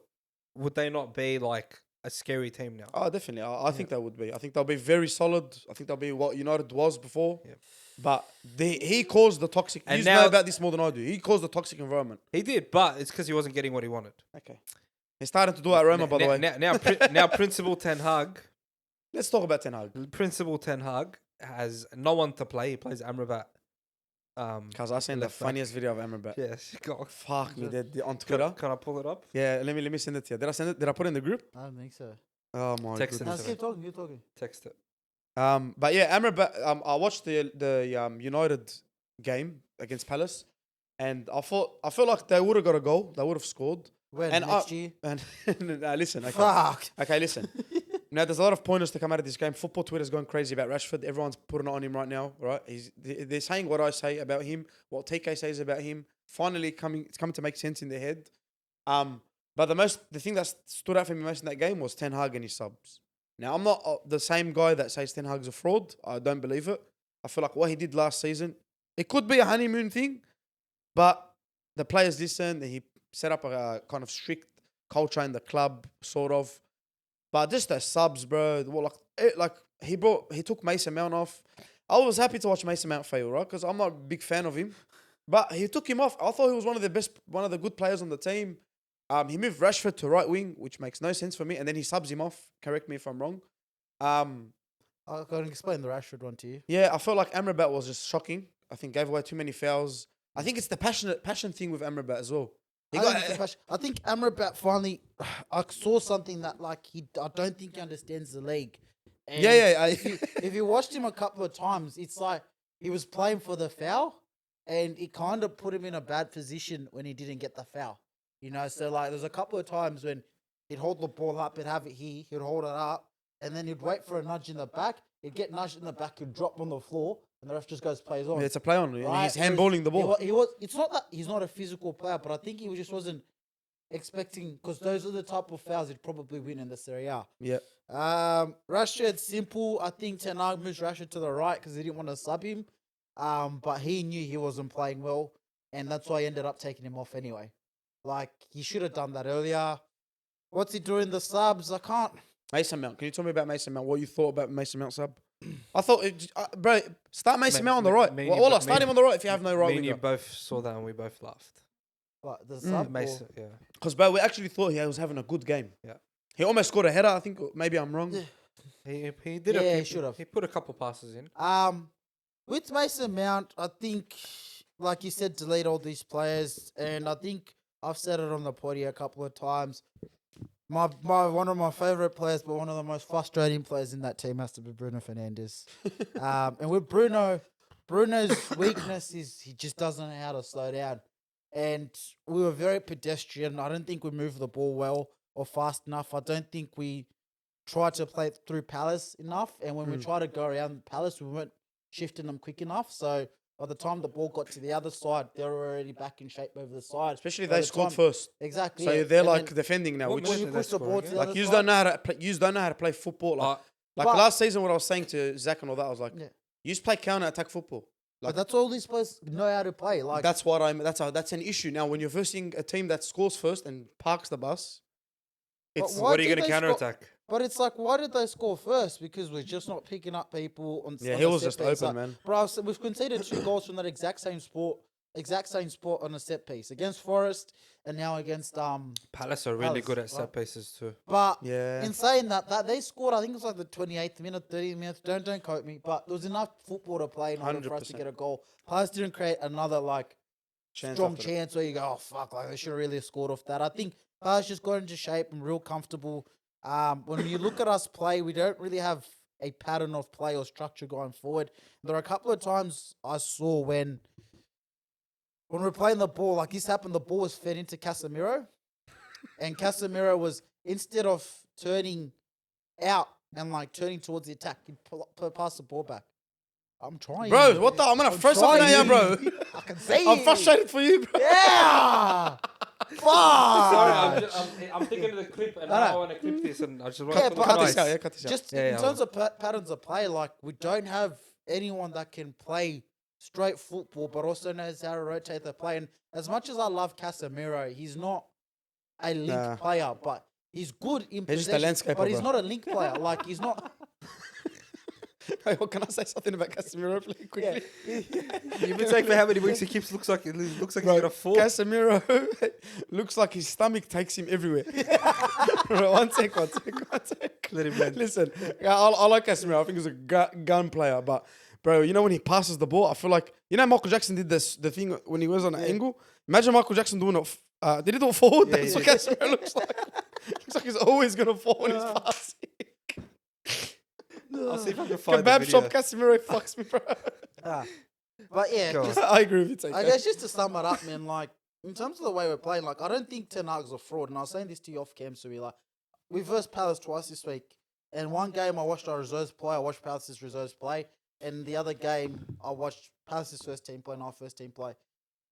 Would they not be like a scary team now? Oh, definitely. I think that would be. I think they'll be very solid. I think they'll be what United was before. Yeah. But he caused the toxic. And You now- know about this more than I do. He caused the toxic environment. He did, but it's because he wasn't getting what he wanted. Okay. He's starting to do it at Roma, by the way. Now Principal Ten Hag. Let's talk about Ten Hag. Principal Ten Hag has no one to play. He plays Amrabat Because I seen the left back. funniest video of Amrabat. Yes, go on. Fuck me, on Can, Twitter. can I pull it up? Yeah, let me send it to you. Did I send it? Did I put it in the group? I don't think so. Oh my Text it goodness. to me. Keep talking. Keep talking. Text it. But yeah, Amrabat. I watched the United game against Palace, and I felt like they would have got a goal. They would have scored. When And next year? And listen, okay. Fuck. Okay, listen. Now, there's a lot of pointers to come out of this game. Football Twitter's going crazy about Rashford. Everyone's putting it on him right now, right? They're saying what I say about him, what TK says about him. Finally, it's coming to make sense in their head. But the thing that stood out for me most in that game was Ten Hag and his subs. Now, I'm not the same guy that says Ten Hag's a fraud. I don't believe it. I feel like what he did last season, it could be a honeymoon thing, but the players listened. He set up a kind of strict culture in the club, sort of. But just the subs, bro. He took Mason Mount off. I was happy to watch Mason Mount fail, right? Because I'm not a big fan of him. But he took him off. I thought he was one of the good players on the team. He moved Rashford to right wing, which makes no sense for me. And then he subs him off. Correct me if I'm wrong. I can explain the Rashford one to you. Yeah, I felt like Amrabat was just shocking. I think gave away too many fouls. I think it's the passion thing with Amrabat as well. I think Amrabat finally. I saw something that I don't think he understands the league. And if you watched him a couple of times, it's like he was playing for the foul, and it kind of put him in a bad position when he didn't get the foul. You know, so there's a couple of times when he'd hold the ball up, he'd have it here, he'd hold it up, and then he'd wait for a nudge in the back. He'd get nudged in the back, he'd drop on the floor, and the ref just goes plays on. Yeah, it's a play on. Right? He's handballing the ball. It's not that he's not a physical player, but I think he just wasn't expecting, because those are the type of fouls he'd probably win in the Serie A. Yeah. Rashford, simple. I think Ten Hag moves Rashford to the right because he didn't want to sub him. But he knew he wasn't playing well, and that's why he ended up taking him off anyway. He should have done that earlier. What's he doing the subs? I can't. Mason Mount. Can you tell me about Mason Mount? What you thought about Mason Mount sub? I thought, bro, start Mason Mount on the right. Start him on the right if you have no right Me and winger. you both saw that and we both laughed. But the sub. Mason, yeah. Because, bro, we actually thought he was having a good game. Yeah. He almost scored a header. I think maybe I'm wrong. Yeah. He did. Yeah, he should have. He put a couple passes in. With Mason Mount, I think, like you said, delete all these players, and I think I've said it on the potty a couple of times. One of my favorite players, but one of the most frustrating players in that team has to be Bruno Fernandes. And with Bruno's weakness is he just doesn't know how to slow down. And we were very pedestrian. I don't think we moved the ball well or fast enough. I don't think we tried to play through Palace enough. And when we tried to go around Palace, we weren't shifting them quick enough. So by the time the ball got to the other side, they were already back in shape over the side. Especially By they the scored time- first. Exactly. So yeah. they're And like then defending now. What Which when you they push the score ball to again? the like other you side, don't know how to play. You don't know how to play football. Like But- last season, what I was saying to Zach and all that, I was like, Yeah. you just play counter attack football. but that's all these players know how to play. That's an issue now when you're versing a team that scores first and parks the bus. It's why What are you did going to they counter attack? But it's like, why did they score first? Because we're just not picking up people on. Yeah, on he the was set just piece. open, man. Bro, we've conceded 2 goals from that exact same spot on a set piece against Forest and now against Palace are really Palace, good at right. set pieces too. But Yeah. in saying that they scored, I think it was like the 28th minute, 30th minute. Don't quote me, but there was enough football to play in order for us to 100%. get a goal. Palace didn't create another strong after that. chance where you go, oh fuck, they should have really scored off that. I think Palace just got into shape and real comfortable. When you look at us play, we don't really have a pattern of play or structure going forward. There are a couple of times I saw when we're playing the ball, like this happened, the ball was fed into Casemiro, and Casemiro was, instead of turning out and turning towards the attack, he'd pass the ball back. I'm trying. Bro, what the? I'm gonna throw something at you, bro. I can see I'm it. frustrated for you, bro. Yeah. Fuck. Sorry, I'm thinking of the clip and No, how no. I want to clip this and I just want Yeah, to but Cut this out, yeah, cut this out. Just Yeah, in yeah, terms of patterns of play, we don't have anyone that can play straight football, but also knows how to rotate the play. And as much as I love Casemiro, he's not a link player, but he's good in He's just a possession. landscaper, But he's bro. not a link player. He's not. Wait, what, can I say something about Casemiro really quickly? You've been saying for how many weeks he keeps looks like he's gonna fall. Casemiro looks like his stomach takes him everywhere. Bro, one sec. Let him land. Listen, I like Casemiro. I think he's a gun player, but bro, you know when he passes the ball, I feel like Michael Jackson did the thing when he was on an angle. Imagine Michael Jackson doing it. Did he do it forward? That's what Casemiro looks like. Looks like he's always gonna fall when he's passing. I'll see if I can find the Kebab video. shop Casemiro fucks me, bro. But yeah, Go on. just, I agree with you. Take I guess just to sum it up, man, like in terms of the way we're playing, like I don't think Ten Hag's a fraud. And I was saying this to you off cam, so we we versed Palace twice this week. And one game I watched our reserves play, I watched Palace's reserves play. And the other game I watched Palace's first team play and our first team play.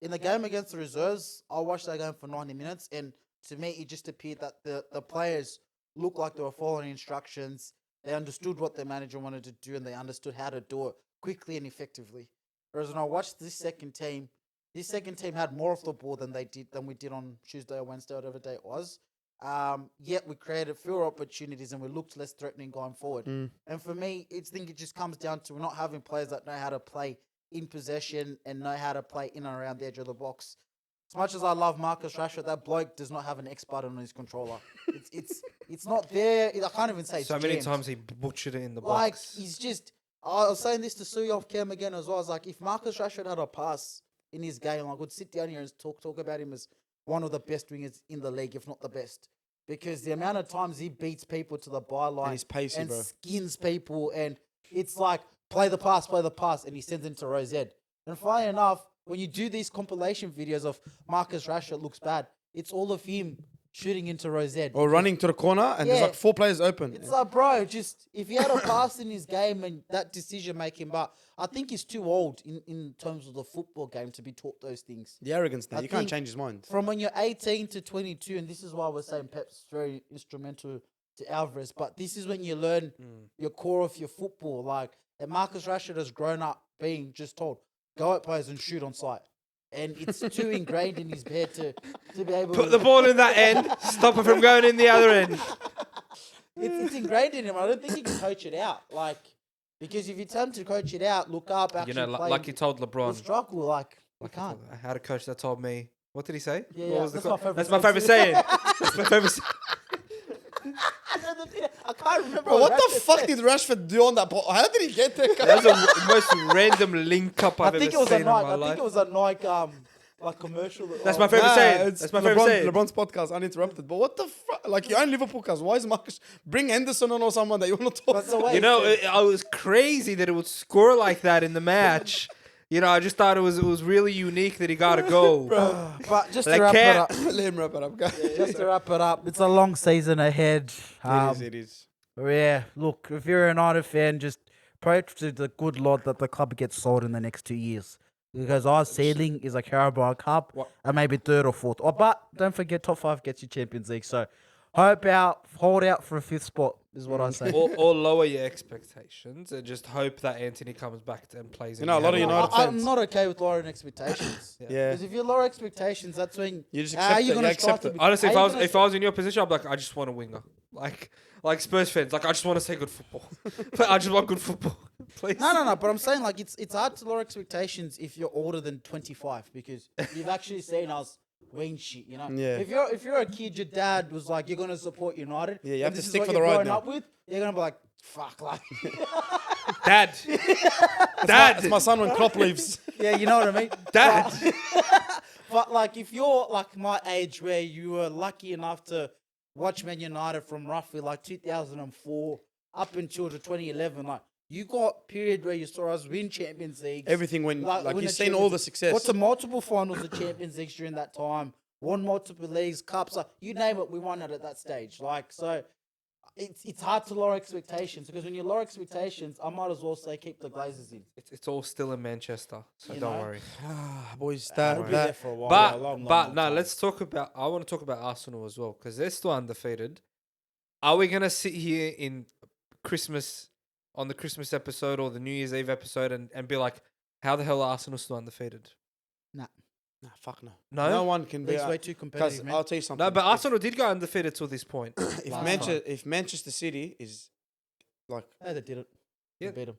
In the game against the reserves, I watched that game for 90 minutes, and to me, it just appeared that the players looked like they were following instructions. They understood what their manager wanted to do, and they understood how to do it quickly and effectively. Whereas when I watched this second team had more of the ball than we did on Tuesday or Wednesday, whatever day it was. Yet we created fewer opportunities and we looked less threatening going forward. And for me, I think it just comes down to not having players that know how to play in possession and know how to play in and around the edge of the box. As much as I love Marcus Rashford, that bloke does not have an X button on his controller. It's not there. I can't even say it's So many jammed. times he butchered it in the Like, box. he's just... I was saying this to Sui off cam again as well. I was like, if Marcus Rashford had a pass in his game, I would sit down here and talk about him as one of the best wingers in the league, if not the best. Because the amount of times he beats people to the byline And he's pacey, and bro. skins people, and it's like, play the pass, and he sends it to Rosette. And funny enough, when you do these compilation videos of Marcus Rashford looks bad, it's all of him shooting into Rosette. Or running to the corner and there's Yeah. like 4 players open. It's like, bro, just if he had a pass in his game and that decision making, but I think he's too old in terms of the football game to be taught those things. The arrogance now. I You can't think change his mind. From when you're 18 to 22, and this is why we're saying Pep's very instrumental to Alvarez, but this is when you learn your core of your football. Like, and Marcus Rashford has grown up being just told, go at players and shoot on sight. And it's too ingrained in his head to be able Put to... the ball in that end. Stop it from going in the other end. It's ingrained in him. I don't think he can coach it out. Like, because if you tell him to coach it out, look up, actually You know, play, like he told he'll LeBron. struggle. Like, we Like he can't. told- I had a coach that told me. What did he say? Yeah, What yeah, was the that's my favourite That's my saying favorite too. saying. That's my favorite saying. I can't remember. Bro, what the Rashford fuck said. did Rashford do on that ball? How did he get there? That was the most random link up I I've think ever it was a seen in my Nike. I life. think it was a Nike like commercial. That's my favorite saying. It's That's my favorite saying. LeBron's podcast, uninterrupted. But what the fuck? Like, you own Liverpool cause why is Marcus... Bring Henderson on or someone that you want to talk That's the to. way. You know, he said. I was crazy that it would score like that in the match. You know, I just thought it was really unique that he got a goal. But just to Like wrap it cat. up, Let him wrap it up, guys. just to wrap it up, it's a long season ahead. It is. Yeah, look, if you're a United fan, just pray to the good Lord that the club gets sold in the next 2 years. Because our ceiling is a Carabao Cup and maybe third or fourth. Oh, but don't forget, top 5 gets you Champions League. So hold out for a 5th spot is what I say. Or lower your expectations and just hope that Anthony comes back and plays. You know, a lot of United I'm fans. not okay with lowering expectations. Yeah. Because if you lower expectations, that's when You just how accept are you it, gonna you strive accept to it. be- Honestly, how if you I gonna was in your position, I'd be like, I just want a winger. Like Spurs fans, like I just want to say good football. I just want good football, please. No. But I'm saying like it's hard to lower expectations if you're older than 25 because you've actually seen us win shit. You know. Yeah. If you're a kid, your dad was like, you're gonna support United. Yeah, you and have to this is stick what for the you're ride growing now. up with. You're gonna be like, fuck, like. Dad, That's my son when Klopp leaves. Yeah, you know what I mean. Dad. But like, if you're like my age, where you were lucky enough to watch Man United from roughly like 2004 up until to 2011, like you got period where you saw us win Champions League. Everything when, like win you've a seen all the Champions- success. Got to multiple finals of Champions Leagues during that time. Won multiple leagues, cups. Like, you name it, we won it at that stage. Like so. It's hard to lower expectations because when you lower expectations, I might as well say keep the Glazers in. it's all still in Manchester, so You don't know? worry. Boys, We'll be there for a while. But a long no, time. let's talk about. I want to talk about Arsenal as well because they're still undefeated. Are we gonna sit here in Christmas on the Christmas episode or the New Year's Eve episode and be like, how the hell are Arsenal still undefeated? Nah, fuck no. No? No one can be. It's way too Because competitive, man. I'll tell you something. No, but Arsenal did go undefeated till this point. If Manchester City is like, No, they did it. Yeah. They beat them.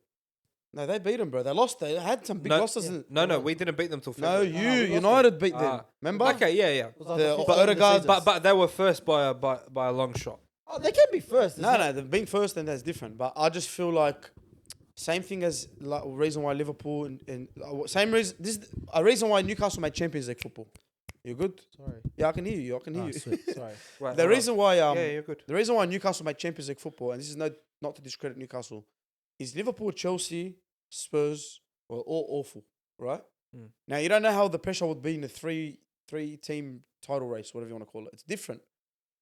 no, they beat them, bro. They lost. They had some big No, losses. yeah. No, we didn't beat them till No, February. you we lost United beat them. Ah. Remember? Okay, yeah. It was like The- the fifth but game of the Odegaard- season. But they were first by a long shot. Oh, they can be first. No, they've been first, and that's different. But I just feel like Same thing as like, reason why Liverpool and same reason. This is a reason why Newcastle made Champions League football. You good? Sorry. Yeah, I can hear you. I can hear Oh, you. sweet. Sorry. Wait, The hold reason why on. Yeah, you're good. the reason why Newcastle made Champions League football, and this is not to discredit Newcastle, is Liverpool, Chelsea, Spurs were all awful, right? Mm. Now you don't know how the pressure would be in the three team title race, whatever you want to call it. It's different,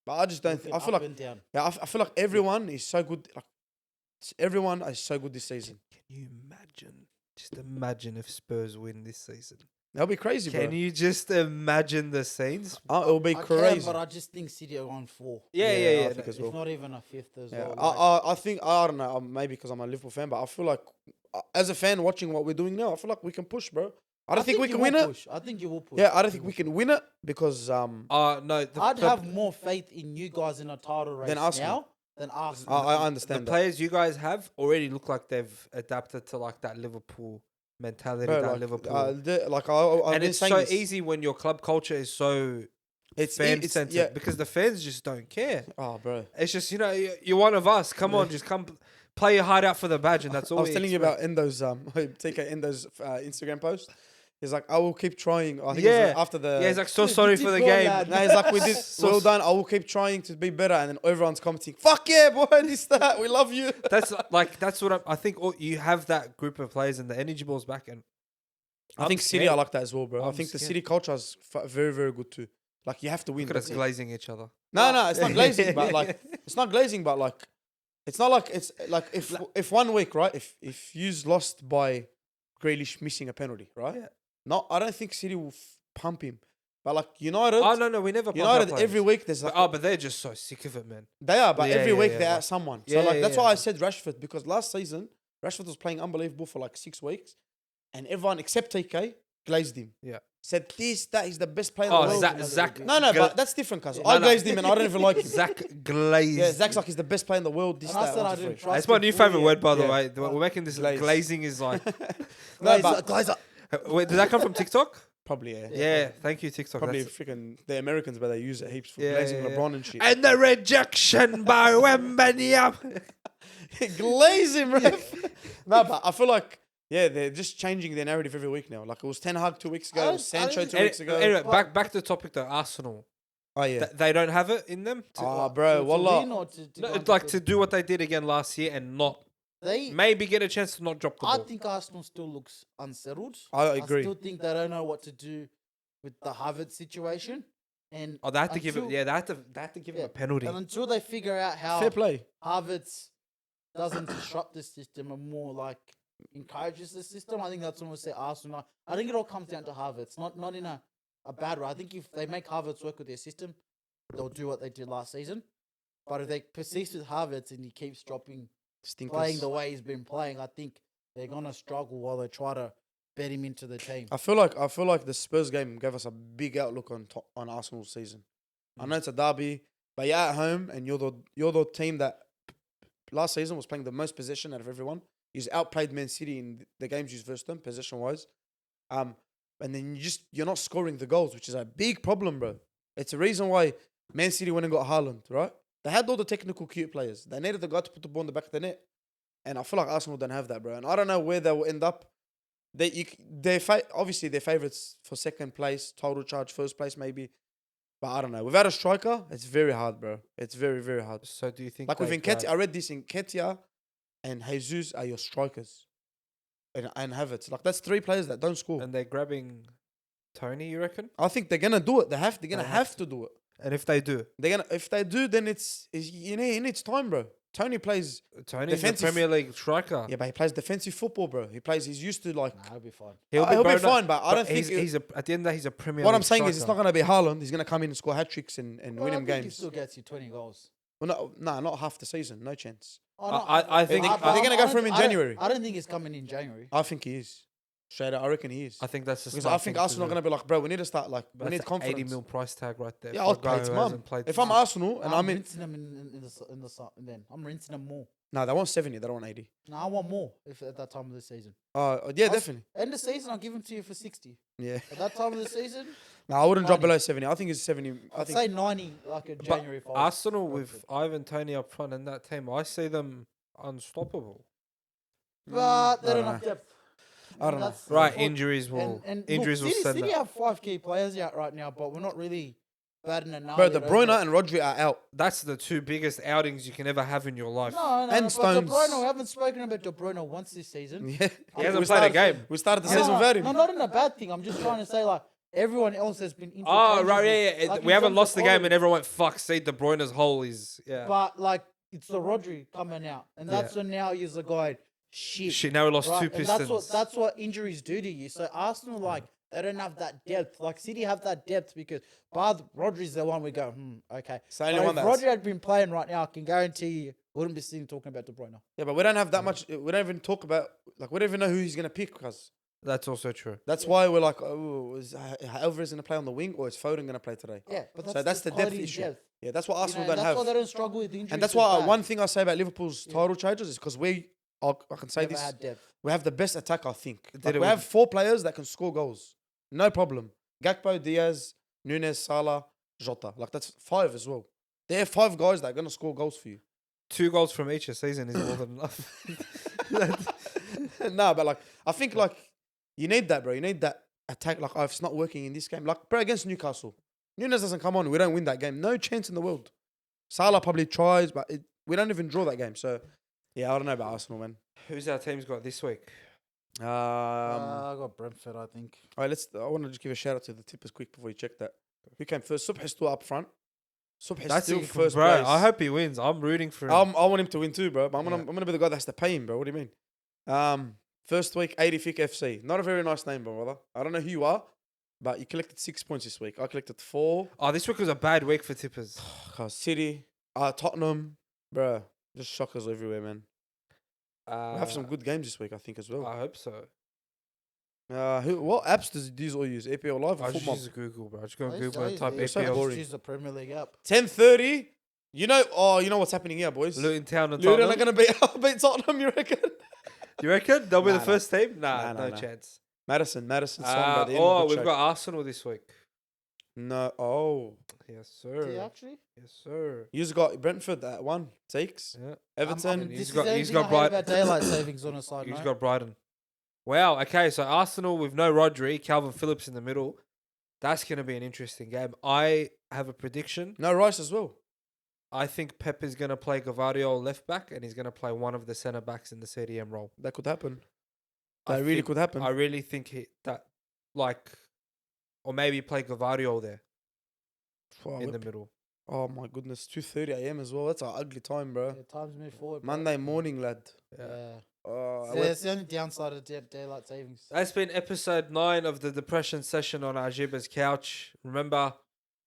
but I just don't. I feel Up like and down. yeah, I feel like everyone is so good. Like everyone is so good this season. Can you imagine? Just imagine if Spurs win this season. That'll be crazy, bro. Can you just imagine the scenes? It'll be I crazy. can, but I just think City are on 4. Yeah, Yeah, yeah, I yeah. think as If well. not even a fifth as Yeah, well. I think I don't know. Maybe because I'm a Liverpool fan, but I feel like as a fan watching what we're doing now, I feel like we can push, bro. I don't think we you can will win it. push. I think you will push. Yeah, I don't think we can win it because No, I'd have more faith in you guys in a title race Arsenal. now than Arsenal. I the understand that. players you guys have already look like they've adapted to like that Liverpool mentality, Bro, that like, Liverpool. I've And been it's saying so this. easy when your club culture is so It's fan it's centered yeah. because the fans just don't care. Oh, bro. It's just you're one of us. Come on, just come play your heart out for the badge, and that's all. I was we telling you expect. about Endo's TK Endo's Instagram post. He's like, I will keep trying. I think it Yeah. was after the. Yeah, he's like, so You sorry did for the well, game. lad. No, he's like, we did well done. I will keep trying to be better, and then everyone's commenting, "Fuck yeah, boy, this that. We love you." That's what I think. You have that group of players, and the energy ball's back, and I think City, I like that as well, bro. I I'm think the scared. City culture is very, very good too. Like you have to win. look at us that's it. glazing each other. No, it's not glazing, but like it's not glazing, but like it's not like it's like if 1 week, right? If you's lost by Grealish missing a penalty, right? Yeah. No, I don't think City will pump him. But like United, Oh no, we never. pump our United players. every week there's like But they're just so sick of it, man. they are, but Yeah, every yeah, week yeah, they're like- at someone. Yeah, So like yeah, that's yeah. why I said Rashford because last season Rashford was playing unbelievable for like 6 weeks, and everyone except TK glazed him. Yeah. Said that is the best player in the Oh, world. Zach. No, Gla- but that's different, cuz. No, I no. glazed him and I don't even like him. Zach glazed. Yeah, Zach's like he's the best player in the world. This And I that, said one, I two, didn't three. trust That's my him new fully favorite yet. word, by the Yeah. way. We're making this Glaze. glazing is like. No, but Glazer. Wait, did that come from TikTok? probably yeah. Yeah, thank you, TikTok. Probably That's- freaking the Americans, but they use it heaps for Yeah, glazing yeah, yeah. LeBron and shit. And the rejection by Wembanyama. Glaze him, ref. No, but I feel like they're just changing their narrative every week now. Like it was Ten Hag 2 weeks ago, it was Sancho 2 weeks ago. Anyway, back to the topic though. Arsenal, Oh yeah. they don't have it in them. Bro, To wallah. win or to No, go it's like into to do what they did again last year and not they. maybe get a chance to not drop the I ball. think Arsenal still looks unsettled. I agree. I still think they don't know what to do with the Harvard situation. And Oh, they have to give it. until- Yeah, they have to give him Yeah. a penalty. And until they figure out how Fair play. Harvard's doesn't disrupt the system and more like encourages the system, I think that's almost say Arsenal. I think it all comes down to Harvard's, not in a bad way. I think if they make Harvard's work with their system, they'll do what they did last season. But if they persist with Harvard's and he keeps dropping, playing Stinkers. the way he's been playing, I think they're gonna struggle while they try to bet him into the team. I feel like the Spurs game gave us a big outlook on Arsenal's season. I know it's a derby, but you're at home and you're the team that last season was playing the most possession out of everyone. He's outplayed Man City in the games you versed them possession wise. And then you're not scoring the goals, which is a big problem, bro. It's a reason why Man City went and got Haaland, right? They had all the technical cute players. They needed the guy to put the ball in the back of the net. And I feel like Arsenal don't have that, bro. And I don't know where they will end up. Obviously they're favourites for second place, total charge, first place maybe. But I don't know. Without a striker, it's very hard, bro. It's very, very hard. So do you think Like with they Nketiah, grab- I read this in Nketiah and Jesus are your strikers. And Havertz. Like that's 3 players that don't score. and they're grabbing Tony? You reckon? I think they're gonna do it. They're gonna They have have to do it. And if they do, If they do, then he needs time, bro. Tony plays Tony's the Defensive- Premier League striker. but he plays defensive football, bro. He's used to like Nah, it'll be fine. he'll bro, be no, fine, but I don't think he's at the end of the day, he's a Premier what League I'm saying is it's striker. not gonna be Haaland. He's gonna come in and score hat tricks and Well, win I him think he games. still gets you 20 goals. Well, no, not half the season. No chance. Oh, I think- They're gonna go for him in January. I don't think he's coming in January. I think he is. Straight up, I reckon he is. I think that's the Because smart I think thing to Arsenal are do. gonna be like, bro, we need to start like we That's need an confidence. 80 mil price tag right there. Yeah, for I'll a guy pay its who mum. hasn't played If for I'm Arsenal and I'm in, rinsing them in the then I'm rinsing them more. no, they want 70. They don't want 80. No, I want more if at that time of the season. Yeah, definitely. End of season, I'll give them to you for 60. Yeah. At that time of the season, No, I wouldn't drop 90. below 70. I think it's 70. I I'd think say 90 like a January 5. Arsenal with Ivan Toney up front and that team, I see them unstoppable. but they I don't don't have know. depth. I don't know. That's Right, what- injuries will injuries will City, send City that. have 5 key players out right now, but we're not really batting an eye. Bro, De Bruyne and Rodri are out. That's the two biggest outings you can ever have in your life. No, and but De Stones. Bruyne, we haven't spoken about De Bruyne once this season. Yeah. He hasn't We played a started- game. We started the No, season no, without him. no, not in a bad thing. I'm just trying to say, like, everyone else has been Oh, interchangeable. right, yeah. Like, We in haven't terms lost of the game quality. and everyone went, fuck, see, De Bruyne's hole is, yeah. But, like, it's the Rodri coming out. And that's when now you're going, shit. Shit, now we lost Right, two and Pistons. that's what injuries do to you. So Arsenal, like, they don't have that depth. Like City have that depth because Rodri's the one we go, okay. So only But one if that's- Rodri had been playing right now, I can guarantee you wouldn't be sitting talking about De Bruyne. Yeah, but we don't have that much. We don't even talk about, like, we don't even know who he's going to pick because That's also true. that's why we're like, oh, is Alvarez going to play on the wing or is Foden going to play today? Yeah, but So that's the depth quality issue. depth. Yeah, that's what You know, Arsenal and don't that's have. why they don't struggle with injuries. And that's as why bad. one thing I say about Liverpool's title changes is because I can say Never this, had depth. we have the best attack, I think. Did Like, it we with- have 4 players that can score goals. No problem. Gakpo, Diaz, Nunes, Salah, Jota. Like, that's 5 as well. There are 5 guys that are going to score goals for you. 2 goals from each a season is more than enough. No, but, like, I think, like, you need that, bro. You need that attack. Like, if it's not working in this game. Like, bro, against Newcastle. Nunes doesn't come on. We don't win that game. No chance in the world. Salah probably tries, but we don't even draw that game. So, yeah, I don't know about Arsenal, man. Who's our team's got this week? I got Brentford, I think. All right, I want to just give a shout out to the tippers quick before you check that. Who came first? Subh is still up front. Subh is That's still it, first bro. place. I hope he wins. I'm rooting for him. I want him to win too, bro. But I'm Yeah. gonna be the guy that has to pay him, bro. What do you mean? First week, 85 FC. Not a very nice name, brother. I don't know who you are, but you collected 6 points this week. I collected 4. Oh, this week was a bad week for tippers. City, Tottenham, bro. Just shockers everywhere, man. We have some good games this week, I think, as well. I hope so. What apps does these all use? APL Live or I just Football? use Google, bro. Just go on I Google and used- type I used so to APL. boring. use the Premier League app. 10:30. You know what's happening here, boys. Luton Town and Luton are Tottenham. going to beat Tottenham, you reckon? You reckon they'll be Nah, the first team? Nah, No nah. chance. Madison song by the end. Oh, good we've show. got Arsenal this week. No, oh. Yes, Do you sir. actually? Yes, sir. You've got Brentford at 1. Takes. Yeah. Everton. He's This got- is he's anything got I hate bright- about daylight savings on a side He's note. got Brighton. Wow. Okay, so Arsenal with no Rodri, Calvin Phillips in the middle. That's going to be an interesting game. I have a prediction. No Rice as well. I think Pep is going to play Gavardio left back, and he's going to play one of the centre backs in the CDM role. That could happen. I That really think- could happen. I really think or maybe play Gavardio there Wow, in the whip. middle. Oh my goodness, 2:30 a.m. as well. That's an ugly time, bro. Yeah, times move forward. bro. Monday morning, lad. Yeah. Yeah. Oh, So that's the only downside of daylight savings. That's been episode 9 of the depression session on Ajiba's couch. Remember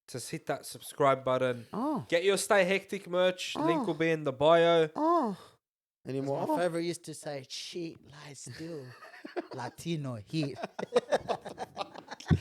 to hit that subscribe button. oh, Get your Stay Hectic merch. Link will be in the bio. oh. As Anymore? my favorite used to say, cheat, lie still. Latino heat.